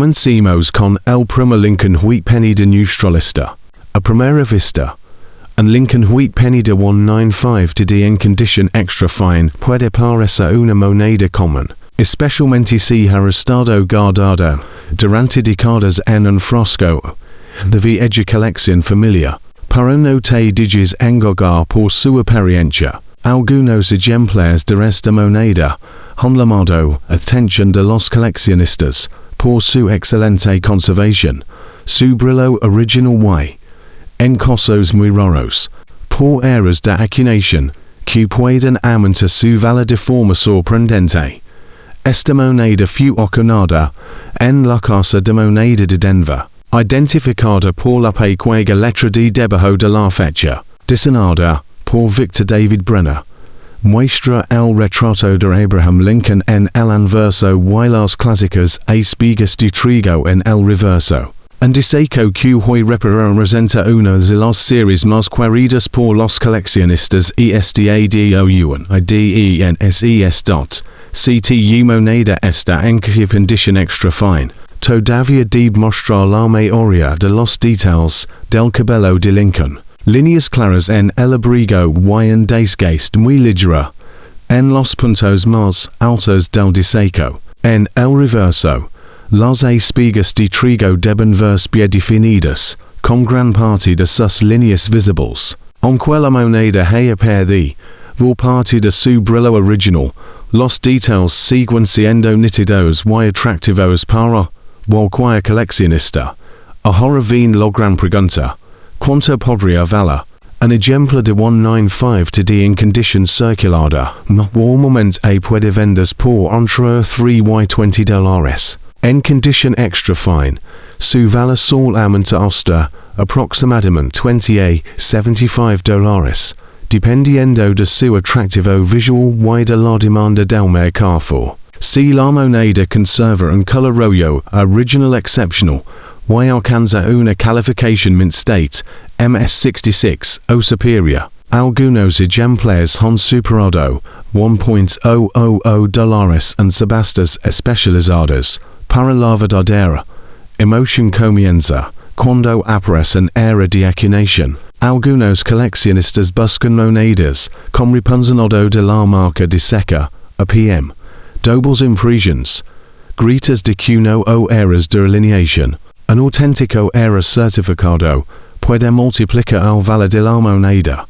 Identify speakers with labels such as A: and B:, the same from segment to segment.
A: Comencemos con el primer Lincoln Wheat Penny de nuestra lista. A primera vista. Un Lincoln Wheat Penny de 195 de en condition extra fine puede parecer una moneda común, especialmente si ha estado guardado durante décadas en un frasco de vieja colección familiar, pero no te dejes engañar por su apariencia. Algunos ejemplares de esta moneda han llamado atención de los coleccionistas por su excelente conservación, su brillo original y, en casos muy raros, por errors de acuñación, que pueden aumentar su valor de forma sorprendente. Esta moneda fue acuñada en la casa de moneda de Denver, identificada por la pequeña letra D debajo de la fecha, diseñada por Victor David Brenner. Muestra el retrato de Abraham Lincoln en el anverso y las clásicas espigas de trigo en el reverso. Un diseco que hoy representa una de las series más queridas por los coleccionistas estadounidenses. CTU moneda esta en condition extra fine. Todavía debe mostrar la mayoría de los detalles del cabello de Lincoln. Líneas claras en el abrigo y en desgaste muy ligera. En los puntos más altos del diseco. En el reverso. Las espigas de trigo deben verse bien definidas, con gran parte de sus líneas visibles. Aunque la moneda haya perdido parte de su brillo original, los detalles siguen siendo nítidos y atractivos para cualquier coleccionista. Ahora viene la gran pregunta. ¿Cuánto podría valer? Un ejemplar de 195 de en condition circulada normalmente puede venderse por entre $3 y $20. En condition extra fine, su valor sol aumenta hasta aproximadamente $20 a $75, dependiendo de su atractivo visual y de la demanda del mercado. Si la moneda conserva un color rollo original exceptional, y alcanza una calificación mint state, MS66 o superior, algunos ejemplares han superado $1.000 en subastas especializadas. Para la verdadera emoción comienza cuando aparece en era de acuñación. Algunos coleccionistas buscan monedas con repunzonado de la marca de seca, APM, dobles impresiones, gritas de cuno o errors de alineación. Un auténtico error certificado puede multiplicar el valor de la moneda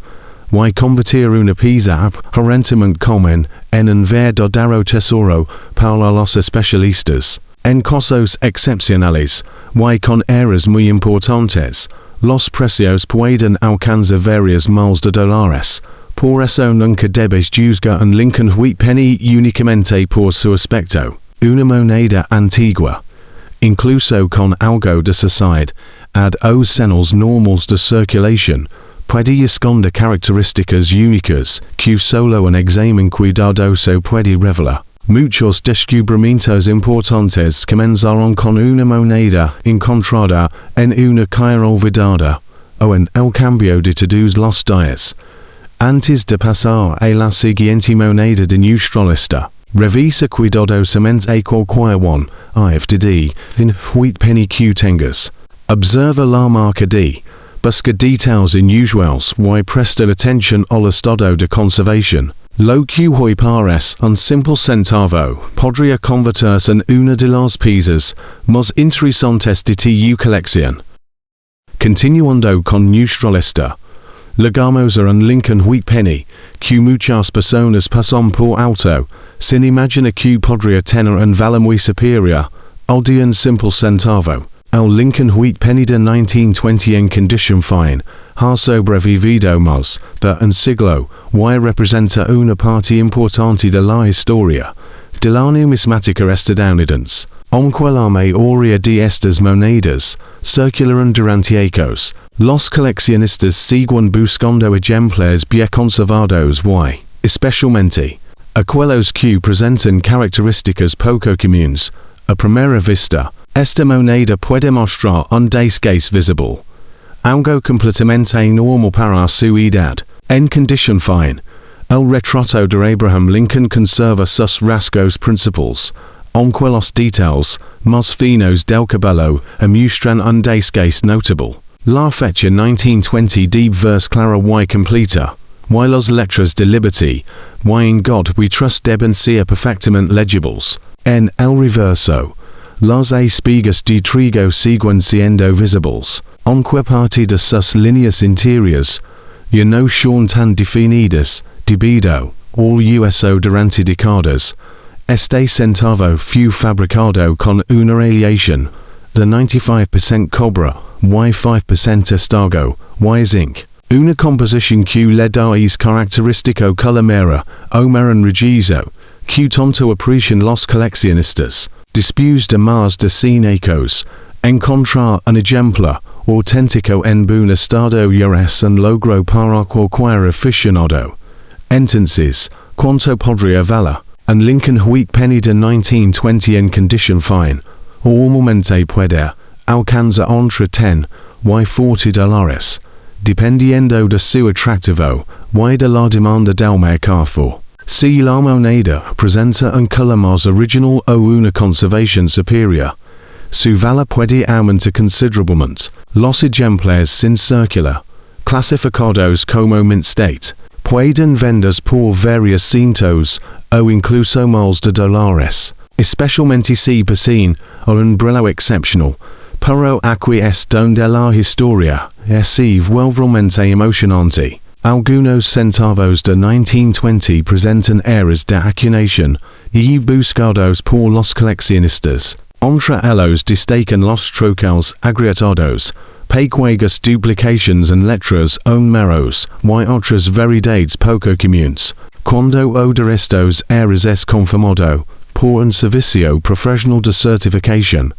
A: y convertir una pieza aparentemente común en un verdadero tesoro para los especialistas. En casos excepcionales, y con errores muy importantes, los precios pueden alcanzar varios miles de dólares. Por eso nunca debes juzgar un Lincoln Wheat Penny únicamente por su aspecto. Una moneda antigua, incluso con algo de sociedad, o señales normales de circulación, puede esconder características únicas que solo un examen cuidadoso puede revelar. Muchos descubrimientos importantes comenzaron con una moneda encontrada en una calle olvidada, o en el cambio de todos los días. Antes de pasar a la siguiente moneda de nuestra lista, revisa cuidadosamente cualquier one de en Wheat Penny que tengas. Observa la marca D, busca detalles inusuales y presta atención al estado de conservación. Lo que hoy parece un simple centavo podría convertirse en una de las piezas más interesantes de tu colección. Continuando con nuestra lista, llegamos a un Lincoln Wheat Penny que muchas personas pasan por alto, sin imaginar que podría tener un valor muy superior al de un simple centavo. El Lincoln Wheat Penny de 1920 en condition fine ha sobrevivido más de un siglo y representa una parte importante de la historia de la numismática estadounidense. Aunque la mayoría de estas monedas circularon durante años, los coleccionistas siguen buscando ejemplares bien conservados y, especialmente, aquellos que presentan características poco comunes. A primera vista, esta moneda puede mostrar un desgaste visible, algo completamente normal para su edad. En condition fine, el retrato de Abraham Lincoln conserva sus rasgos principales, Onque los details, más finos del cabello, y muestran un desgaste notable. La fecha 1920 deep verse clara y completa. Y las letras de liberty, y en God we trust deben ser perfectamente legibles. En el reverso, las espigas de trigo siguen siendo visibles. Onque parte de sus líneas interiores, ya no son tan definidas, debido, all uso durante décadas. Este centavo fue fabricado con una aleación de 95% cobre, y 5% estago, y zinc. Una composición que le da es característico colomera, omeran regizo, que tanto aprecian los coleccionistas. Después de más de 100 años, encontrar un ejemplar auténtico en buen estado es un logro para cualquier aficionado. Entonces, ¿cuánto podría valer? Un Lincoln Penny de 1920 en condition fine, normalmente puede alcanzar entre 10 y $40, dependiendo de su atractivo y de la demanda del mercado. Si la moneda presenta un color más original o una conservación superior, su valor puede aumentar considerablemente. Los ejemplares sin circular, clasificados como mint state, pueden venderse por varios cientos o incluso más de dólares, especialmente si poseen un brillo excepcional. Pero aquí es donde la historia es vuelvemente emocionante. Algunos centavos de 1920 presentan eras de acuñación y buscados por los coleccionistas. Entre ellos destacan los trocales agregados, pequeñas duplicaciones en letras o números, y otras variedades poco comunes. Cuando uno de estos eras es confirmado por un servicio profesional de certificación,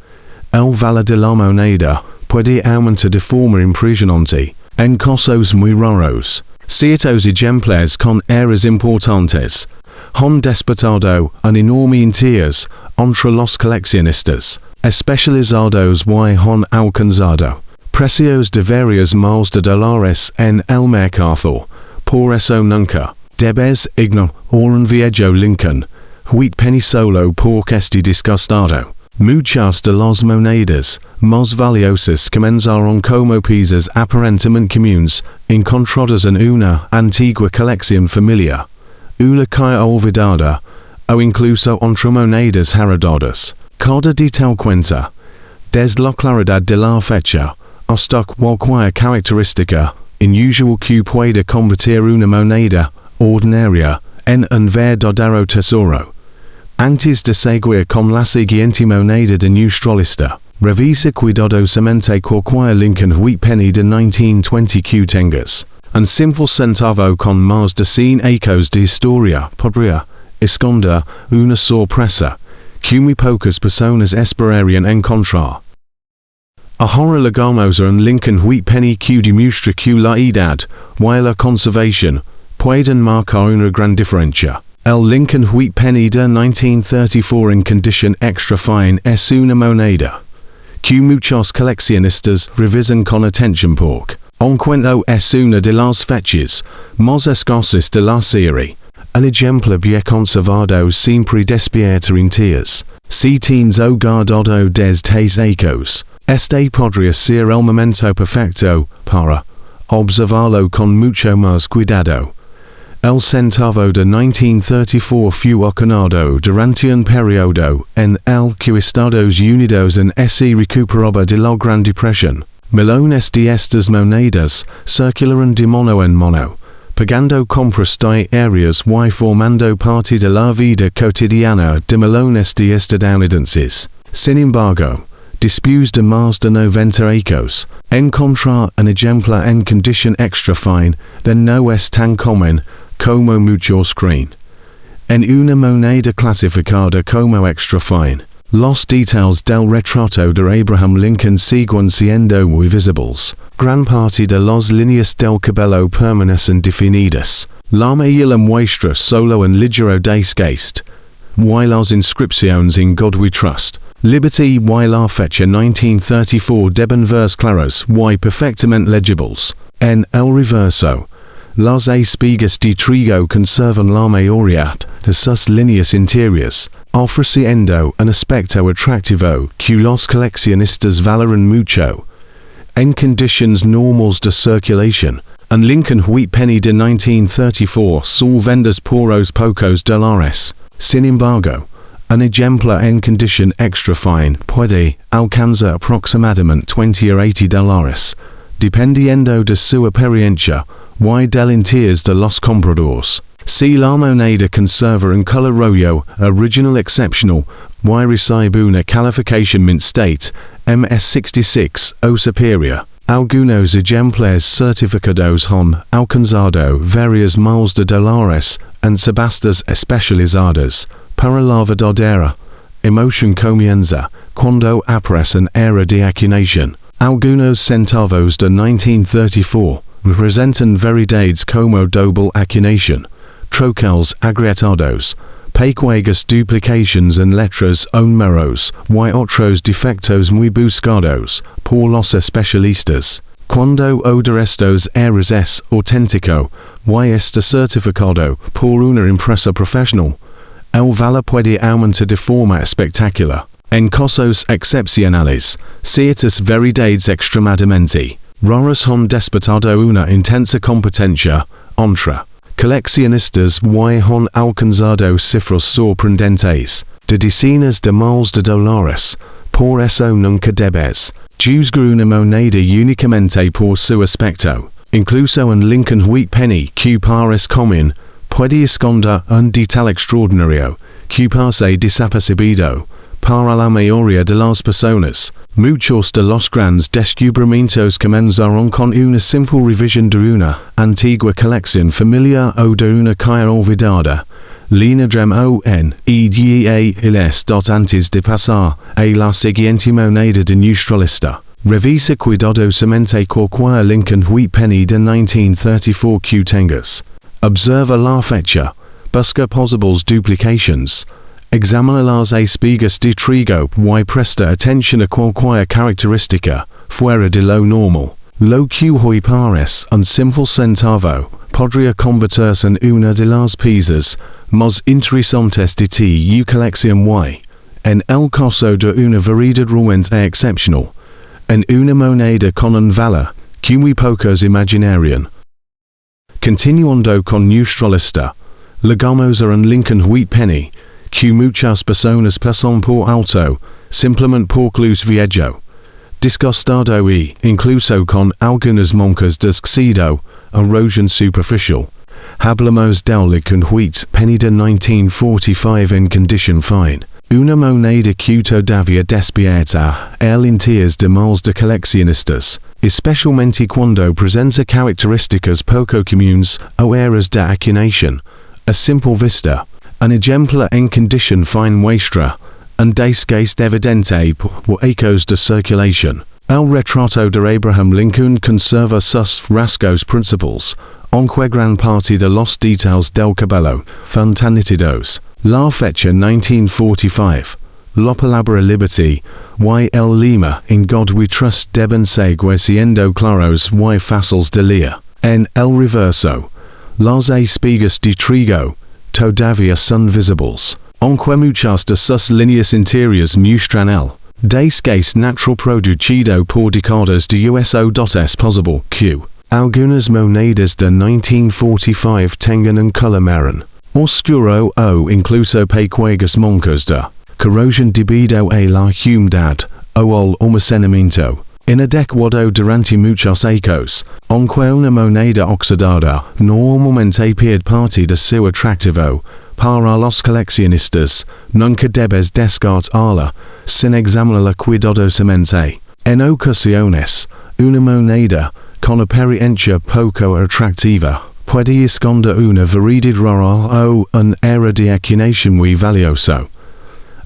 A: el valor de la moneda puede aumentar de forma impresionante. En casos muy raros, ciertos ejemplares con eras importantes han despertado un enorme interés entre los coleccionistas especializados y han alcanzado precios de varios miles de dólares en el mercado. Por eso nunca debes ignorar un viejo Lincoln Penny solo porque esté disgustado. Muchas de las monedas más valiosas comenzaron como piezas aparentemente comunes, encontradas en una antigua colección familiar, una que olvidada, o incluso entre monedas heredadas. Cada detalle cuenta, desde la claridad de la fecha, hasta cualquier característica inusual que pueda convertir una moneda ordinaria en un verdadero tesoro. Antes de seguir con la siguiente moneda de nuestra lista, revisa cuidadosamente cualquier Lincoln Penny de 1920 que tengas. Un simple centavo con más de 100 años de historia podría esconder una sorpresa que muy pocas personas esperarían encontrar. Ahora llegamos a un Lincoln Penny que demuestra que la edad y la conservación pueden marcar una gran diferencia. El Lincoln Penny de 1934 en condition extra fine es una moneda que muchos coleccionistas revisan con atención porque, aunque es una de las fechas más escasas de la serie, un ejemplar bien conservado siempre despierta interés. Si tienes guardado desde años, este podría ser el momento perfecto para observarlo con mucho más cuidado. El centavo de 1934 fue acuñado durante un periodo en el que Estados Unidos se recuperaba de la Gran Depresión. Millones de estas monedas circularon de mano en mano, pagando compras diarias y formando parte de la vida cotidiana de millones de estadounidenses. Sin embargo, después de más de 90 años, encontrar un ejemplar en condition extra fine no es tan común como muchos creen. En una moneda clasificada como extra fine, los detalles del retrato de Abraham Lincoln siguen siendo muy visibles. Gran parte de las líneas del cabello permanecen definidas. La mayoría muestra solo un ligero desgaste. Y las inscripciones en God we trust, liberty y la fecha 1934 deben verse claras y perfectamente legibles. En el reverso, las espigas de trigo conservan la mayoría de sus líneas interiores, ofreciendo un aspecto atractivo que los coleccionistas valoran mucho. En conditions normales de circulación, un Lincoln Wheat Penny de 1934 sol vendes por los pocos dólares. Sin embargo, un ejemplar en condition extra fine puede alcanzar aproximadamente 20 a 80 dólares, dependiendo de su apariencia y del interés de los compradores. Si la moneda conserva un color rollo original exceptional y recibe una calificación mint state, MS66 o superior, algunos ejemplares certificados han alcanzado varios miles de dólares en subastas especializadas para la verdadera emoción comienza cuando aparecen era de acuñación. Algunos centavos de 1934 representan variedades como doble acuñación, troquels agregados, pequeñas duplicaciones en letras o números y otros defectos muy buscados por los especialistas. Cuando uno de estos errores es auténtico y está certificado por una empresa profesional, el valor puede aumentar de forma espectacular. En casos excepcionales, ciertas variedades extremadamente raras han despertado una intensa competencia entre coleccionistas y han alcanzado cifras sorprendentes de decenas de miles de dólares. Por eso nunca debes juzgar una moneda únicamente por su aspecto. Incluso un Lincoln Wheat Penny que parece común puede esconder un detalle extraordinario que pase desapercibido para la mayoría de las personas. Muchos de los grandes descubrimientos comenzaron con una simple revisión de una antigua colección familiar o de una caja olvidada. Linedrem antes de pasar a la siguiente moneda de nuestra lista. Revisa cuidadosamente cualquier Lincoln Wheat Penny de 1934 que tengas. Observa la fecha. Busca posibles duplications. Examina las espigas de trigo y presta atención a cualquier característica fuera de lo normal. Lo que hoy parece un simple centavo podría convertirse en una de las piezas más interesantes de tu colección y, en el caso de una variedad realmente excepcional, en una moneda con un valor que muy pocos imaginarían. Continuando con nuestra lista, llegamos a un Lincoln Wheat Penny que muchas personas pasan por alto, simplemente por luz viejo, disgustado y, incluso con algunas moncas de oxido, erosion superficial. Hablamos del Lincoln Wheat Penny de 1945 en condition fine. Una moneda que todavía despierta el interés de miles de coleccionistas, especialmente cuando presenta características poco comunes o errores de acuñación. A simple vista, un ejemplar en condition fine muestra un desgaste evidente por ecos de circulación. El retrato de Abraham Lincoln conserva sus rasgos principales, aunque gran parte de los detalles del cabello fueron nítidos. La fecha 1945, la palabra liberty y el lema en God we trust deben seguir siendo claros y fáciles de leer. En el reverso, las espigas de trigo todavía son visibles, aunque muchas de sus líneas interiores muestran el desgaste natural producido por décadas de uso. Es posible que algunas monedas de 1945 tengan un color marrón oscuro o incluso pequeñas moncas de corrosión debido a la humedad o al almacenamiento inadecuado durante muchos años, aunque una moneda oxidada normalmente pierde parte de su atractivo para los coleccionistas, nunca debes descartarla sin examinarla cuidadosamente. En ocasiones, una moneda con apariencia poco atractiva puede esconder una variedad rara o un error de acuñación muy valioso.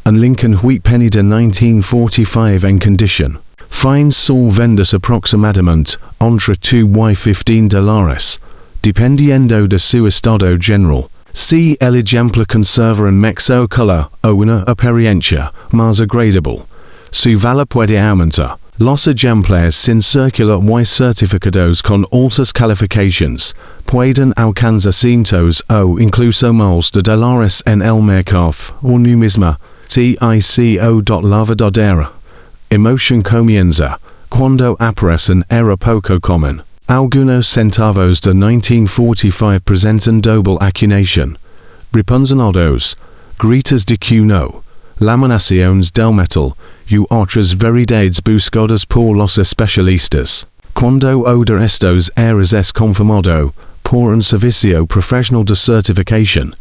A: Un Lincoln Wheat Penny de 1945 en condition fine sol vendes aproximadamente entre 2 y 15 dólares, dependiendo de su estado general. Si el ejemplar conserva un mexo color o una apariencia más agradable, su valor puede aumentar. Los ejemplares sin circular y certificados con altas calificaciones pueden alcanzar cientos o incluso miles de dólares en el mercado o numismática. La verdadera emoción comienza cuando aparecen era poco común. Algunos centavos de 1945 presentan doble acuñación, repunzados, gritas de que no, laminaciones del metal, y otras variedades buscadas por los especialistas. Cuando de estos eras es confirmado por un servicio profesional de certificación,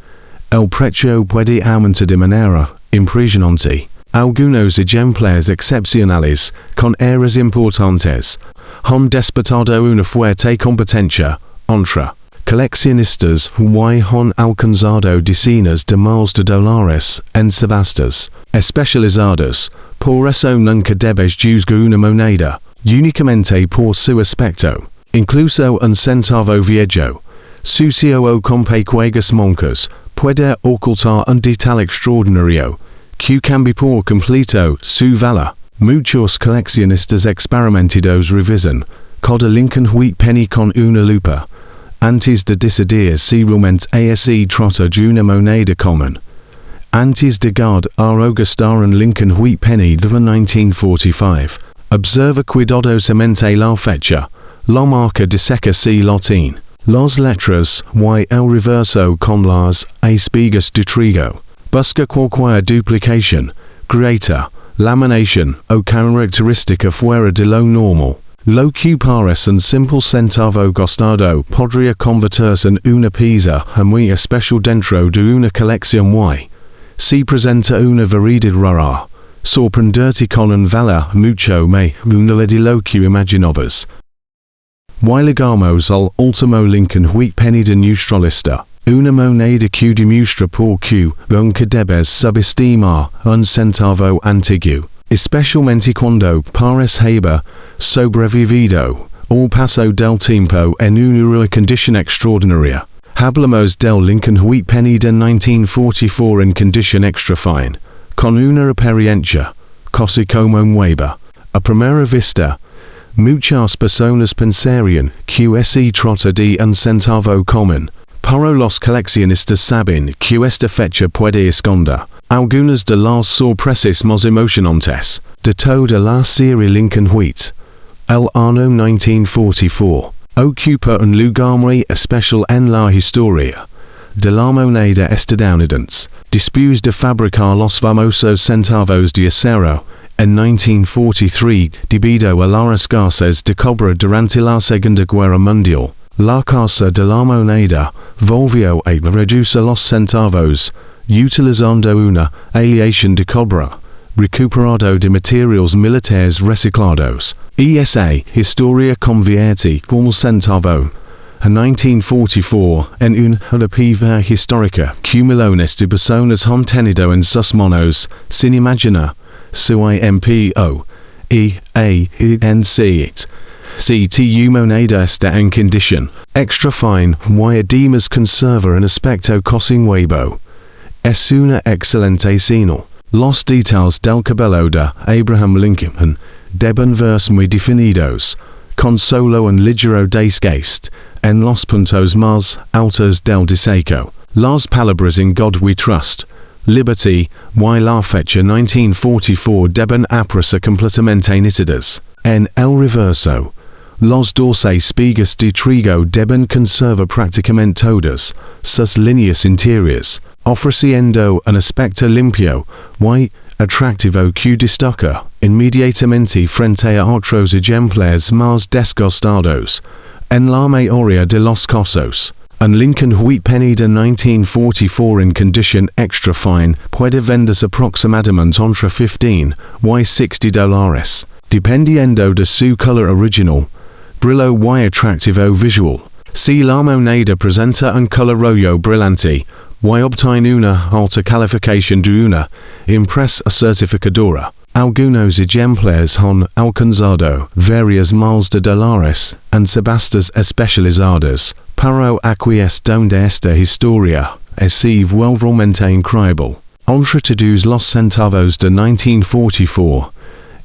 A: el precio puede aumentar de manera impresionante. Algunos ejemplares excepcionales, con eras importantes, han despertado una fuerte competencia entre coleccionistas y han alcanzado decenas de miles de dólares en subastas especializadas. Por eso nunca debes juzgar una moneda únicamente por su aspecto. Incluso un centavo viejo, sucio o con pequeñas manchas, puede ocultar un detalle extraordinario que cambia por completo su valor. Muchos coleccionistas experimentados revisan cada Lincoln Wheat Penny con una lupa antes de decidir si realmente se trata de una moneda común. Antes de gastar un Lincoln Wheat Penny de 1945, observa cuidadosamente la fecha, la marca de seca y latín, las letras y el reverso con las espigas de trigo. Busca cualquier duplicación, grieta, laminación o característica fuera de lo normal. Lo que parece un simple centavo gastado podría convertirse en una pieza muy especial dentro de una colección y, si presenta una variedad rara, sorprenderte con un valor mucho mayor de lo que imaginabas. Y llegamos al último Lincoln Wheat Penny de nuestra lista. Una moneda que demuestra por qué nunca debes subestimar un centavo antiguo, especialmente cuando parece haber sobrevivido al paso del tiempo en una condición extraordinaria. Hablamos del Lincoln Wheat Penny de 1944 en condición extra fine, con una apariencia casi como nueva. A primera vista, muchas personas pensarían que se trata de un centavo común. Pero los coleccionistas saben que esta fecha puede esconder algunas de las sorpresas más emocionantes de toda la serie Lincoln Wheat. El año 1944 ocupa un lugar muy especial en la historia de la moneda estadounidense. Después de fabricar los famosos centavos de acero en 1943 debido a la escasez de cobre durante la Segunda Guerra Mundial, la Casa de la Moneda volvió a reducir los centavos, utilizando una aleación de cobre, recuperado de materiales militares reciclados. Esa historia convierte el centavo en 1944 en una pieza histórica que millones de personas han tenido en sus manos sin imaginar su tiempo Si tu moneda está en condición extra fine y además conserva un aspecto casi nuevo, es una excelente señal. Los detalles del cabello de Abraham Lincoln deben verse muy definidos, con solo un ligero desgaste en los puntos más altos del diseño. Las palabras en God we trust, liberty y la fecha 1944 deben aparecer completamente nítidas. En el reverso, los 12 espigas de trigo deben conservar prácticamente todas sus líneas interiores, ofreciendo un aspecto limpio y atractivo que destaca inmediatamente frente a otros ejemplares más desgastados. En la mayoría de los casos, un Lincoln Wheat Penny de 1944 en condición extra fine puede venderse aproximadamente entre $15 y $60, dependiendo de su color original, brillo y atractivo visual. Si la moneda presenta un color rojo brillante y obtiene una alta calificación de una impresa certificadora, algunos ejemplares han alcanzado varios miles de dólares en subastas especializadas, pero aquí es donde esta historia es realmente increíble. Entre todos los centavos de 1944,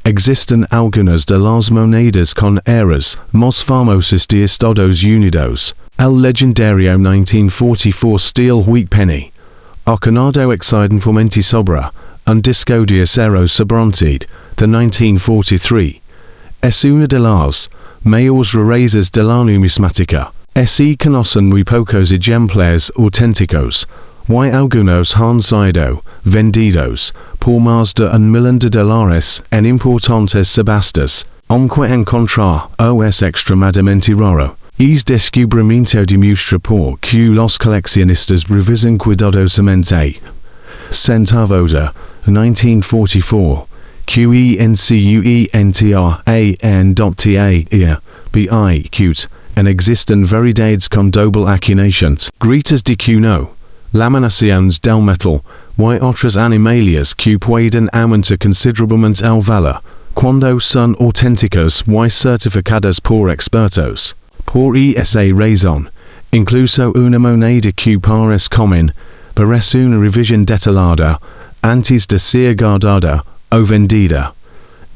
A: Existen algunas de las monedas con eras más famosas de Estados Unidos. El legendario 1944 Steel Wheat Penny. Acuñado accidentalmente sobre un disco de acero sobrante de 1943. Es una de las mayores rarezas de la numismática. Se conocen muy pocos ejemplares auténticos, y algunos han sido vendidos por más de $1,000,000 en importantes subastas, aunque encontrar es extremadamente raro. Es descubrimiento demuestra por que los coleccionistas revisan cuidadosamente. Centavo de 1944, QENCUENTRAN.TAE en existen variedades con doble acuñaciones. Gritas de Q laminaciones del metal, y otras animalias que pueden aumentar considerablemente el valor, cuando son auténticas y certificadas por expertos. Por esa razón, incluso una moneda que parece común, merece una revisión detallada, antes de ser guardada o vendida.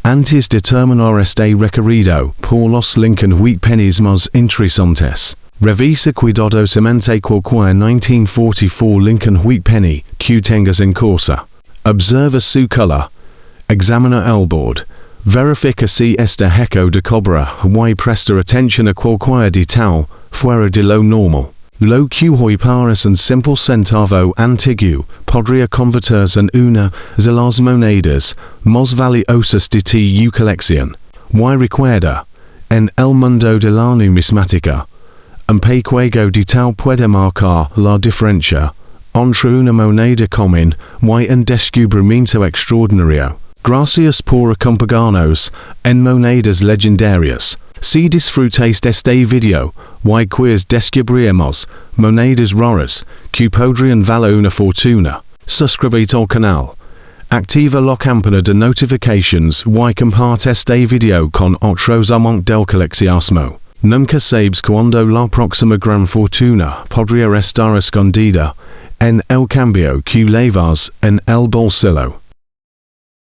A: Antes de terminar este recorrido por los Lincoln Wheat Pennies más interesantes, revisa cuidadosamente cualquier 1944 Lincoln Wheat Penny que tengas en cosa. Observa su color. Examina el board. Verifica si está hecho de cobre y presta atención a cualquier detalle fuera de lo normal. Lo que hoy parece un simple centavo antiguo podría convertirse en una de las monedas más valiosas de tu colección. Y recuerda, en el mundo de la numismática, un pequeño detalle puede marcar la diferencia entre una moneda común y un descubrimiento extraordinario. Gracias por acompañarnos en Monedas Legendarias. Si disfrutáis de este video, y queréis descubriremos monedas raras que podrían valer una fortuna, suscríbete al canal. Activa la campana de notifications y comparte este video con otros amantes del coleccionismo. Nunca sabes cuándo la próxima gran fortuna podría estar escondida en el cambio que llevas en el bolsillo.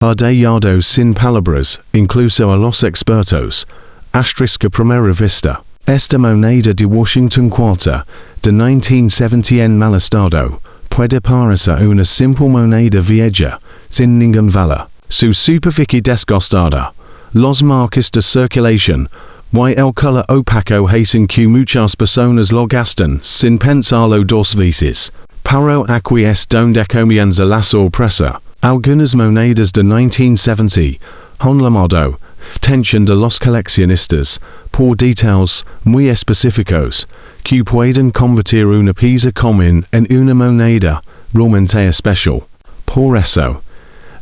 A: Ha dejado sin palabras, incluso a los expertos. Asterisco primera vista. Esta moneda de Washington IV de 1970 en mal estado puede parecer una simple moneda vieja, sin ningún valor. Su superficie desgastada, los marcas de circulación, y el color opaco hacen que muchas personas lo gastan sin pensarlo dos veces. Pero aquí es donde comienza la sorpresa. Algunas monedas de 1970 han llamado atención de los coleccionistas por detalles muy específicos que pueden convertir una pieza común en una moneda realmente especial. Por eso,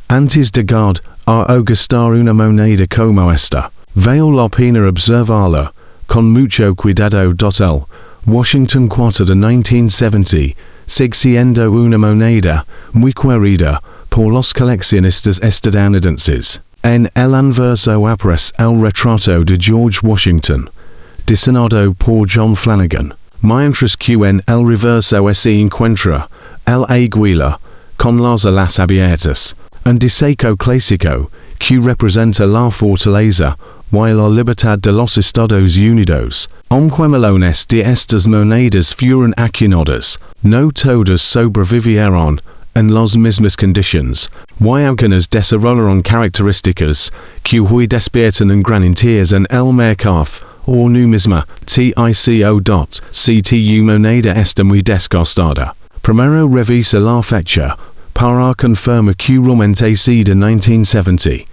A: antes de guardar o gastar una moneda como esta, vale la pena observarla con mucho cuidado. El Washington IV de 1970 sigue siendo una moneda muy querida por los coleccionistas estadounidenses. En el anverso aparece el retrato de George Washington, diseñado por John Flanagan, mientras que en el reverso se encuentra el águila con las alas abiertas, un diseño clásico que representa la fortaleza y la libertad de los Estados Unidos. Aunque melones de estas monedas fueron acuñadas, no todas sobrevivieron en las mismas condiciones, y algunas desarrollaron características que hoy despiertan un gran interés en el mercado o numismática. Ctu moneda está muy desgastada. Primero revisa la fecha para confirmar que realmente es de 1970.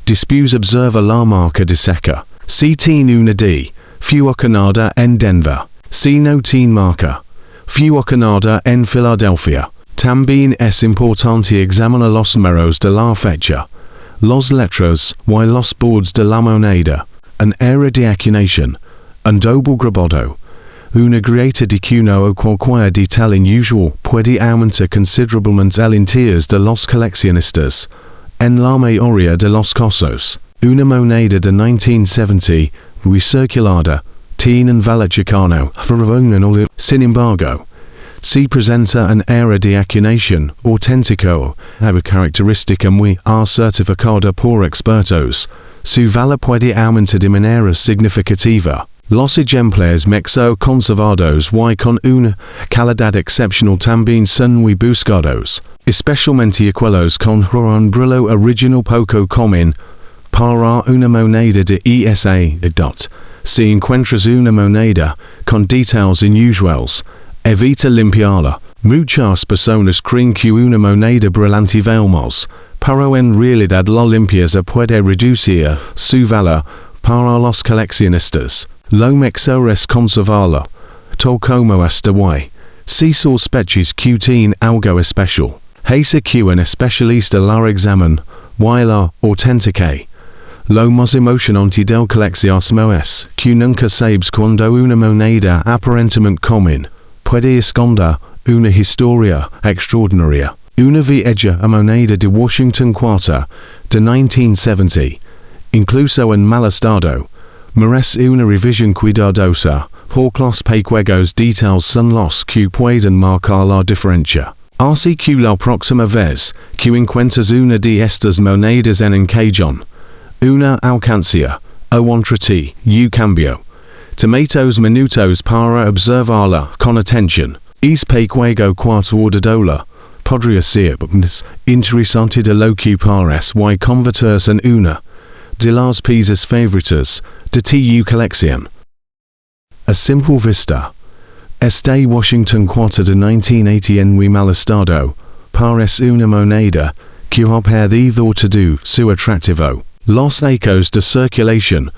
A: Después observa la marca de seca. Si tiene una D, fue acuñada en Denver. Si no tiene marca, fue acuñada en Filadelfia. También es importante examinar los números de la fecha, las letras y los bordes de la moneda, un era de acuñación, un doble grabado, una grieta de cuno o cualquier detalle inusual puede aumentar considerablemente el interés de los coleccionistas. En la mayoría de los casos, una moneda de 1970 recirculada tiene un valor cercano. Sin embargo, Si presenta en era de acuñación auténtico, a característica muy certificada por expertos, su valor puede aumentar de manera significativa. Los ejemplares mejor conservados y con una calidad excepcional también son muy buscados, especialmente aquellos con un brillo original poco común. Para una moneda de esa edad, si encuentras una moneda con detalles inusuales, evita limpiarla. Muchas personas creen que una moneda brillante vale más, pero en realidad la limpieza puede reducir su valor para los coleccionistas. Lo mejor es conservarla, tal como está hoy. Si sospechas que tiene algo especial, hace que un especialista la examine y la autentique. Lo más emocionante del coleccionismo es que nunca sabes cuando una moneda aparentemente común puede esconder una historia extraordinaria. Una vieja moneda de Washington IV de 1970, incluso en mal estado, merece una revisión cuidadosa, porque los pequeños detalles son los que pueden marcar la diferencia. Así que la próxima vez que encuentres una de estas monedas en un cajón, una alcancía, o entre ti y cambio, tomatos minutos para observarla con atención. Es pequeño cuarto de dólar, podría ser más interesante de lo que parece y convertirse en una de las piezas favoritas de tu colección. A simple vista. Este Washington IV de 1980 en muy mal estado, parece una moneda que ha perdido todo su atractivo. Los ecos de circulación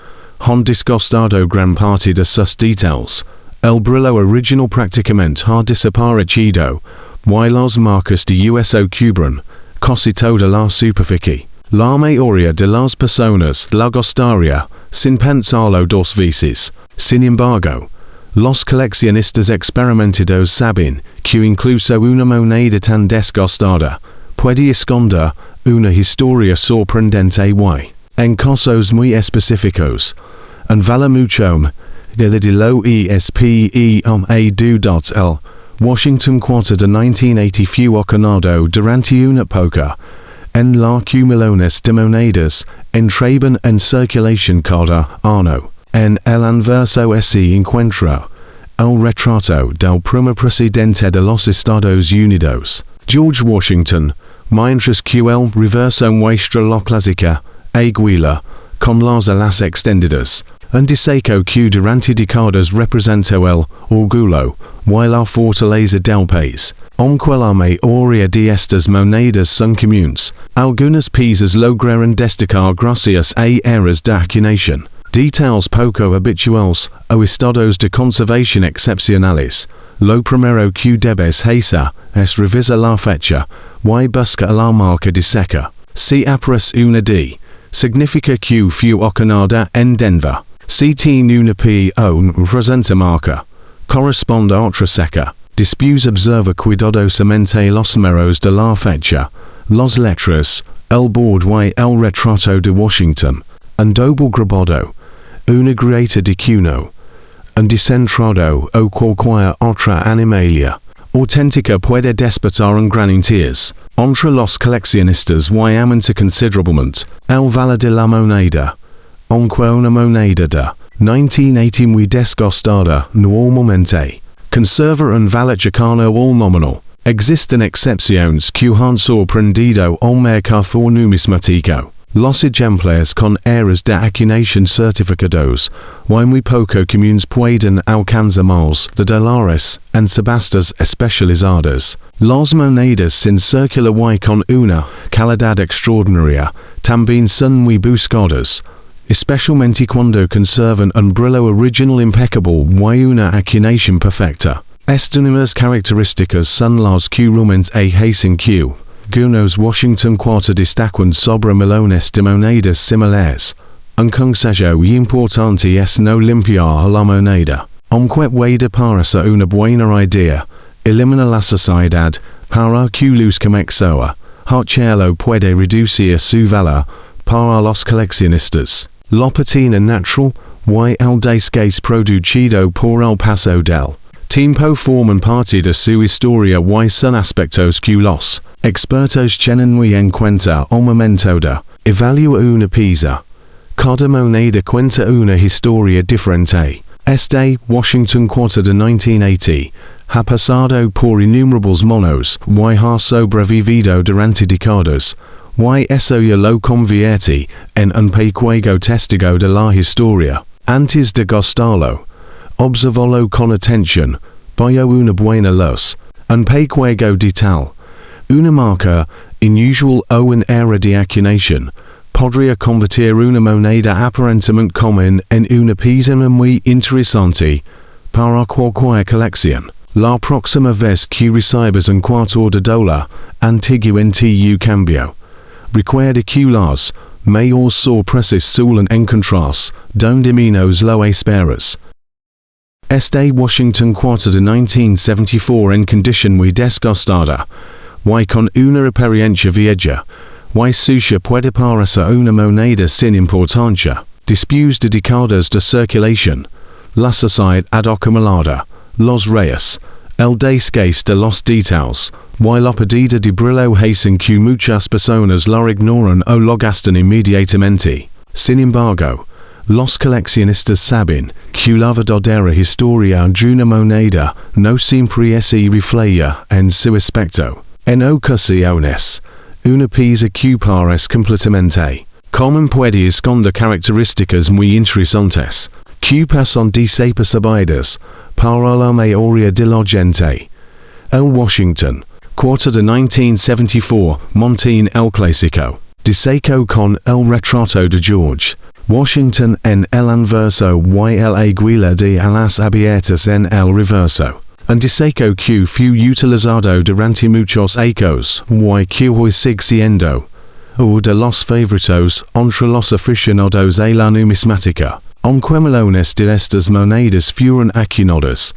A: han desgastado gran parte de sus detalles. El brillo original prácticamente ha desaparecido, y las marcas de uso cubren casi toda la superficie. La mayoría de las personas la gastaría sin pensarlo dos veces. Sin embargo, los coleccionistas experimentados saben que incluso una moneda tan desgastada puede esconder una historia sorprendente y, en casos muy específicos, en vale mucho de lo el Washington IV de 1980 fue acuñado durante una época en la que millones de monedas entraban en circulación cada año. En el anverso se encuentra el retrato del primer presidente de los Estados Unidos, George Washington, mientras que el reverso muestra la clásica aguila con las alas extendidas, un diseño que durante décadas representó el orgullo y la fortaleza del país. Aunque la mayoría de estas monedas son comunes, algunas piezas lograron destacar gracias a errores de acuñación, detalles poco habituales o estados de conservación excepcionales. Lo primero que debes hacer es revisar la fecha y buscar la marca de seca. Si aparece una D, significa que fue acuñada en Denver. Si tiene una P o presenta marca, corresponde a otra seca. Después observa cuidadosamente los números de la fecha, las letras, el borde y el retrato de Washington, un doble grabado, una grieta de cuno, un descentrado o cualquier otra animalia auténtica puede despertar un gran interés entre los coleccionistas y aumenta considerablemente el valor de la moneda. Aunque una moneda de 1980 muy desgastada normalmente conserva un valor cercano al nominal, existen excepciones que han sorprendido al mercado numismático. Los ejemplares con errores de acuñación certificados y muy poco comunes pueden alcanzar más de dólares en subastas especializadas. Las monedas sin circular y con una calidad extraordinaria también son muy buscadas, especialmente cuando conservan un brillo original impecable y una acuñación perfecta. Estas mismas características son las que realmente hacen que algunos Washington IV destacan sobre millones de monedas similares. Un consejo importante es no limpiar la moneda. Aunque puede parecer una buena idea, elimina la suciedad para que luzca mejor. Hacerlo puede reducir su valor para los coleccionistas. La patina natural y el desgaste producido por el paso del Tiempo forman parte de su historia y son aspectos que los expertos tienen muy en cuenta al momento de evaluar una pieza. Cada moneda cuenta una historia diferente. Este Washington quarter de 1980 ha pasado por innumerables monos y ha sobrevivido durante décadas. Y eso ya lo convierte en un pequeño testigo de la historia. Antes de gastarlo, observalo con atención, vaya una buena luz, un pequeño detalle, una marca inusual o un error de acuñación, podría convertir una moneda aparentemente común en una pieza muy interesante para cualquier colección. La próxima vez que recibas un cuarto de dólar antiguo en tu cambio, recuerda que las mayores sorpresas suelen encontrarse donde menos lo esperas. Este Washington quarter de 1974 en condición muy desgastada, y con una experiencia vieja, y suya puede parecer una moneda sin importancia, después de décadas de circulación, la sociedad acumulada, los reyes, el desgaste de los detalles, y la pérdida de brillo hacen que muchas personas lo ignoran o lo gastan inmediatamente. Sin embargo, los coleccionistas saben que la verdadera historia de una moneda no siempre se refleja en su aspecto. En ocasiones, una pieza que parece completamente común puede esconder características muy interesantes, que pasan desapercibidas para la mayoría de la gente. El Washington quarter de 1974 mantiene el clásico diseco con el retrato de George Washington en el anverso y el aguila de alas abiertas en el reverso. Un diseco que fue utilizado durante muchos años y que hoy sigue siendo uno de los favoritos entre los aficionados a la numismática. Aunque millones de estas monedas fueron acuñadas,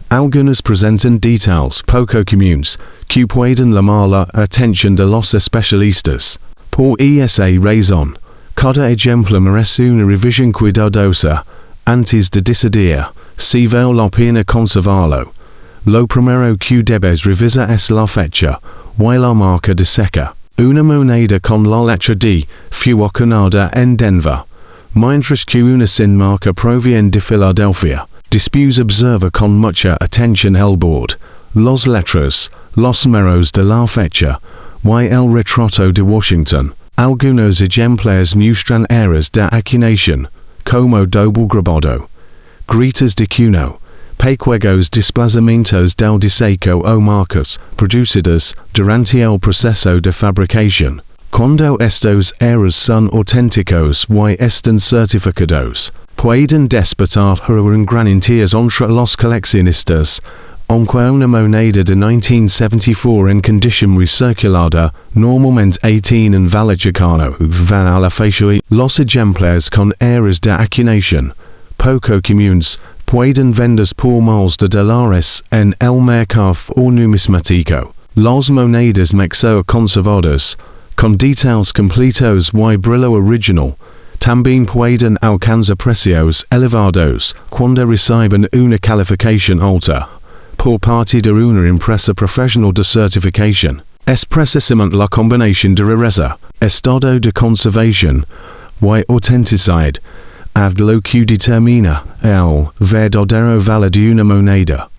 A: algunas presentan detalles poco comunes que pueden llamar la atención de los especialistas. Por esa razón, cada ejemplo merece una revisión cuidadosa antes de decidir si vale la pena conservarlo. Lo primero que debes revisar es la fecha y la marca de seca. Una moneda con la letra D fue acuñada en Denver, mientras que una sin marca proviene de Filadelfia. Después observa con mucha atención el board, las letras, los números de la fecha y el retrato de Washington. Algunos ejemplares muestran errores de acuñación, como doble grabado, grietas de cuño, pequeños desplazamientos del diseco o marcas producidas durante el proceso de fabricación. Cuando estos errores son auténticos y están certificados, pueden despertar un gran interés entre los coleccionistas. Aunque una moneda de 1974 en condición recirculada normalmente tiene un valor cercano a la fecha, los ejemplares con errores de acuñación, poco comunes, pueden venderse por miles de dólares en el mercado numismático. Las monedas mejor conservadas, con detalles completos y brillo original, también pueden alcanzar precios elevados cuando reciben una calificación alta por parte de una empresa profesional de certificación. Es precisamente la combinación de rareza, estado de conservación y autenticidad lo que determina el verdadero valor de una moneda.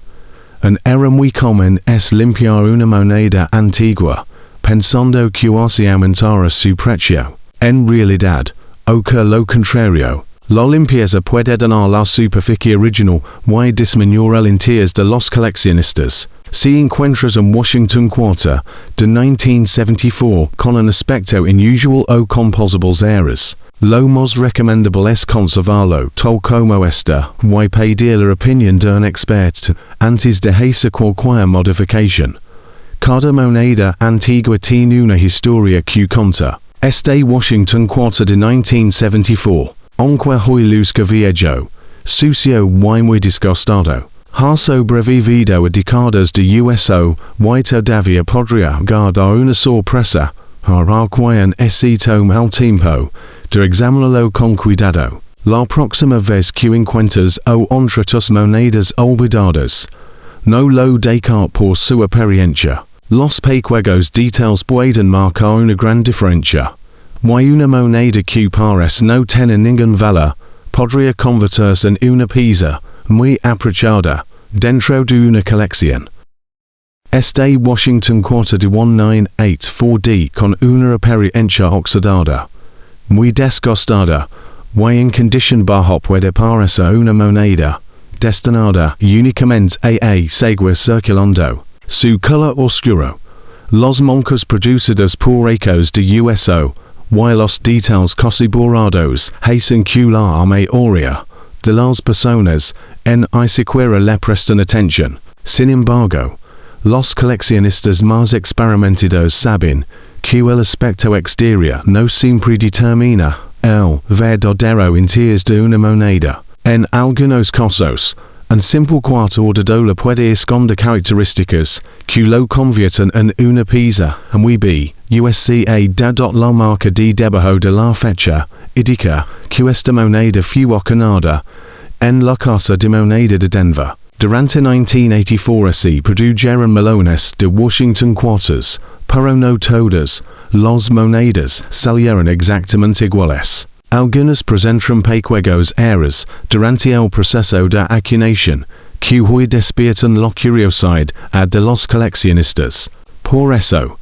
A: Un error muy común es limpiar una moneda antigua, pensando que así aumentará su precio. En realidad, ocurre lo contrario. La limpieza puede dañar la superficie original y disminuir el interés de los coleccionistas. Si encuentras un Washington quarter de 1974 con un aspecto inusual o con posibles errores, lo más recomendable es conservarlo tal como está y pedir la opinión de un experto antes de hacer cualquier modificación. Cada moneda antigua tiene una historia que contar. Este Washington quarter de 1974, aunque hoy luzca viejo, sucio y muy desgastado, ha sobrevivido a décadas de uso y todavía podría guardar una sorpresa para quien se tome el tiempo de examinarlo con cuidado. La próxima vez que encuentres o entre tus monedas olvidadas, no lo Descartes por su experiencia. Los pequeños details pueden marcar una gran diferencia. Una moneda que parece no tener ningún valor, podría convertirse en una pieza muy apreciada dentro de una colección. Este Washington 41984D con una experiencia oxidada, muy desgastada, en condición baja puede parecer una moneda destinada únicamente a seguir circulando. Su color oscuro. Los moncos producidos por ecos de USO, los details casi borrados hacen que la mayoría de las personas en ni siquiera le prestan atención. Sin embargo, los coleccionistas más experimentados saben que el aspecto exterior no siempre determina el verdadero interés de una moneda. En algunos casos, un simple cuarto de dólar puede esconder características que lo convierten en una pieza muy USCA dado la marca de debajo de la fecha indica que esta moneda fue acuñada en la Casa de Moneda de Denver. Durante 1984 así produjeron millones de Washington quarters, pero no todas las monedas salieron exactamente iguales. Algunas presentan pequeños errores durante el proceso de acuñación, que hoy despiertan la curiosidad de los coleccionistas. Por eso,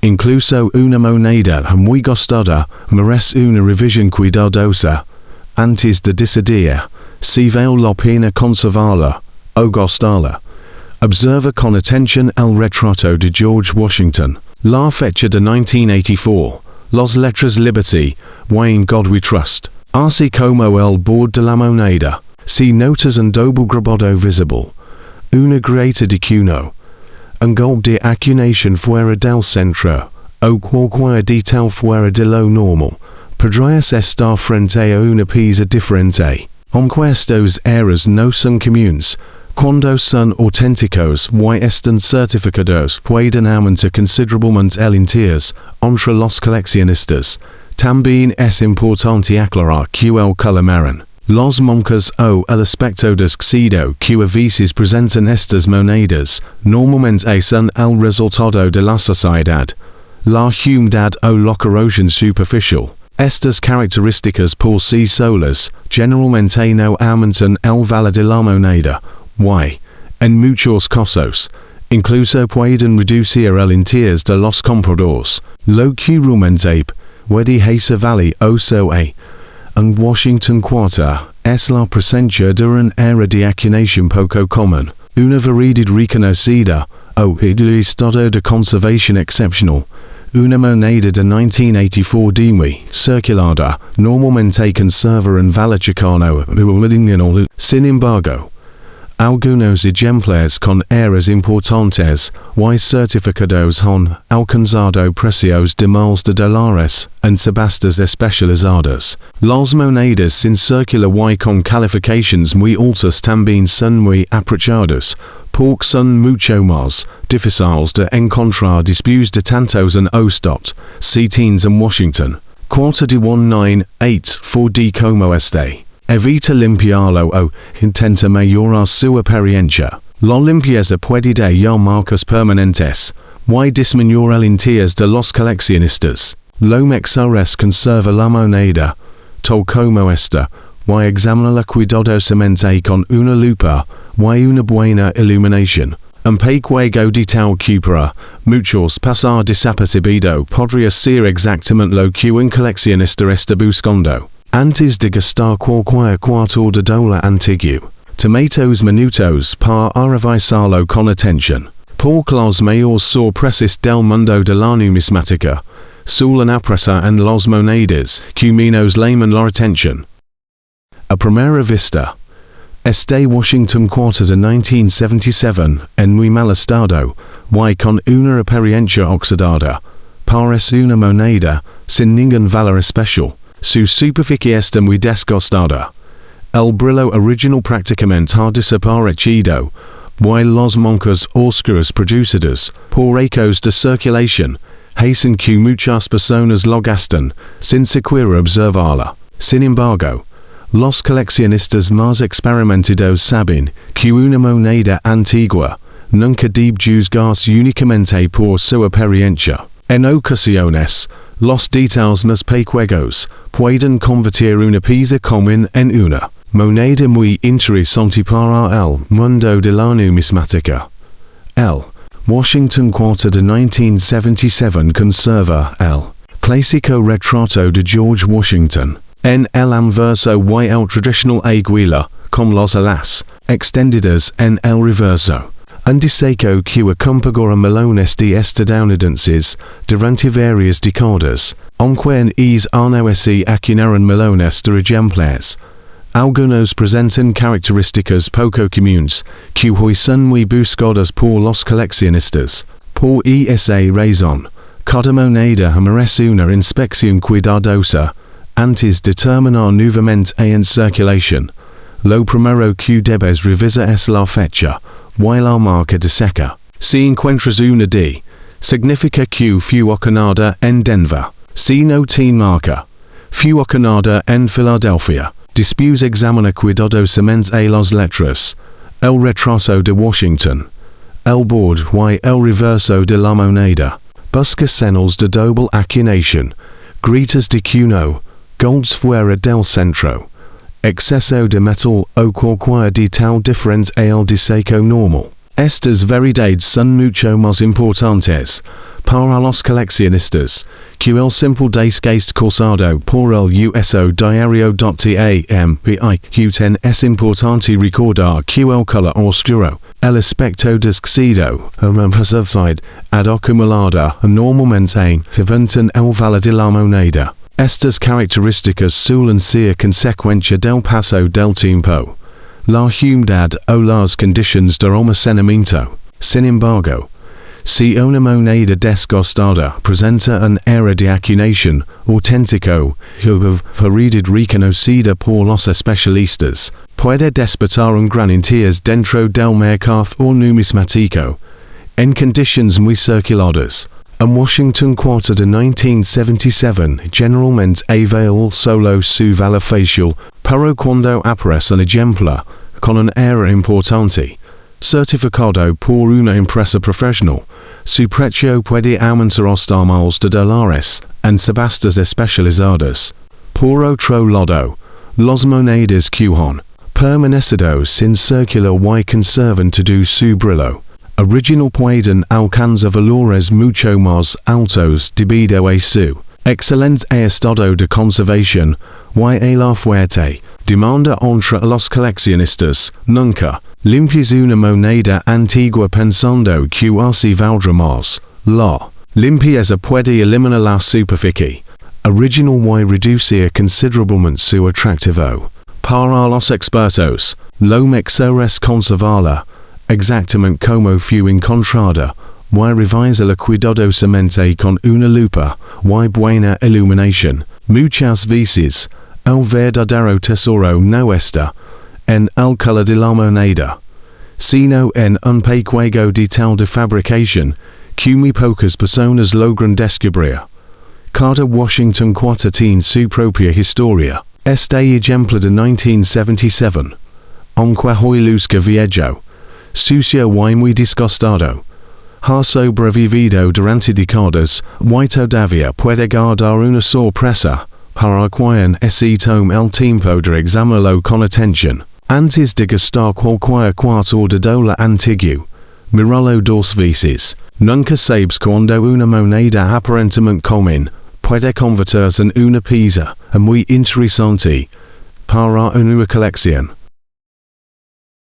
A: incluso una moneda muy gastada merece una revisión cuidadosa antes de decidir si vale la pena conservarla o gastarla. Observa con atención el retrato de George Washington. La fecha de 1984. Las letras Liberty, in God we trust. Así como el borde de la moneda. Si notas un doble grabado visible. Una grieta de cuno. Un golpe de acuñación fuera del centro. O cualquier detalle fuera de lo normal. Podrías estar frente a una pieza diferente. Aunque estos errores no son comunes, cuando son auténticos están certificados pueden aumentar considerablemente el interés entre los coleccionistas. También es importante aclarar que el color los moncos o el aspecto descuidado que a veces presentan estas monedas normalmente son el resultado de la sociedad, la humedad o la corrosión superficial. Estas características por sí solas generalmente no aumentan el valor de la moneda. En muchos casos, incluso pueden reducir el interés de los compradores, lo que realmente puede hacer valer un Washington quarter es la presencia de un era de acuñación poco común, una variedad reconocida o el estado de conservación excepcional. Una moneda de 1984 de muy circulada normalmente conserva un valor cercano. Sin embargo, algunos ejemplares con errores importantes certificados han alcanzado precios de miles de dólares en subastas especializadas. Las monedas sin circular con calificaciones muy altas también son muy apreciadas, porque son mucho más difíciles de encontrar después de tantos en Ostot, Seatines en Washington. 41984D como este. Evita limpiarlo o intenta mejorar su experiencia. La limpieza puede dar marcas permanentes, disminuir el interés de los coleccionistas. Lo mejor es conservar la moneda, tal como esta, examinarla cuidadosamente con una lupa, una buena iluminación. Un pequeño detalle que para muchos pasar desapercibido podría ser exactamente lo que un coleccionista está buscando. Antes de gastar cualquier cuarto de dólar antiguo, tomatos minutos para revisarlo con atención. Porque las mayores sorpresas del mundo de la numismática suelen apreciar en las monedas que menos llaman la atención. A primera vista, este Washington quarter de 1977 en muy mal estado, con una experiencia oxidada, parece una moneda sin ningún valor especial. Su superficie está muy desgastada. El brillo original prácticamente ha desaparecido, los moncos oscuros producidos por ecos de circulación hacen que muchas personas lo gastan sin siquiera observarla. Sin embargo, Los coleccionistas más experimentados saben que una moneda antigua nunca debe juzgarse únicamente por su apariencia. En ocasiones, los detalles más pequeños pueden convertir una pieza común en una moneda muy interesante para el mundo de la numismática. El Washington Quarter de 1977 conserva el clásico retrato de George Washington. En el anverso y el tradicional aguila, con los alas extendidas en el reverso. Un diseco que acompaña melones de estadounidenses durante varias décadas, aunque en no se acuñaron melones de ejemplares. Algunos presentan características poco comunes, que hoy son muy buscadas por los coleccionistas. Por esa razón, cada moneda merece una inspección cuidadosa antes de terminar nuevamente en circulación. Lo primero que debes revisar es la fecha, y la marca de seca. Si encuentras una D, significa que fue acuñada en Denver. Si no tiene marca, fue acuñada en Filadelfia. Después examina cuidadosamente las letras, el retrato de Washington, el borde y el reverso de la moneda. Busca señales de doble acuñación, grietas de cuno, golds fuera del centro, exceso de metal o cualquier detalle diferente al diseco normal. Estas variedades son mucho más importantes para los coleccionistas que el simple desgaste causado por el uso diario. Es importante recordar que el color oscuro, el aspecto descuidado, la preservación acumulada normalmente levantan el valor de la moneda. Estas características suelen ser consecuencia del paso del tiempo, la humedad o las condiciones de almacenamiento. Sin embargo, si una moneda desgastada presenta un error de acuñación auténtico o reconocida por los especialistas, puede despertar un gran interés dentro del mercado numismático. En condiciones muy circuladas, un Washington Quarter de 1977 generalmente avail solo su valor facial, pero cuando aparece un ejemplar con un error importante, certificado por una empresa profesional, su precio puede aumentar hasta miles de dólares en subastas especializadas. Por otro lado, los monedas que han permanecido sin circular y conservan todo su brillo original pueden alcanzar valores mucho más altos debido a su excelente estado de conservación y la fuerte demanda entre los coleccionistas. Nunca limpies una moneda antigua pensando que así valdrá más. La limpieza puede eliminar la superficie original y reducir considerablemente su atractivo. Para los expertos, lo mejor es conservarla exactamente como fue encontrada, y revisarla cuidadosamente con una lupa y buena iluminación. Muchas veces, el verdadero tesoro no está en el color de la moneda, sino en un pequeño detalle de fabricación que muy pocas personas logran descubrir. Cada Washington Quarter tiene su propia historia. Este ejemplo de 1977, aunque hoy luzca viejo, sucio y muy disgustado, ha sobrevivido durante décadas y todavía puede guardar una sorpresa para quien se tome el tiempo de examinarlo con atención. Antes de gastar cualquier cuarto de dólar antiguo, míralo dos veces. Nunca sabes cuando una moneda aparentemente común puede convertirse en una pieza muy interesante para una colección.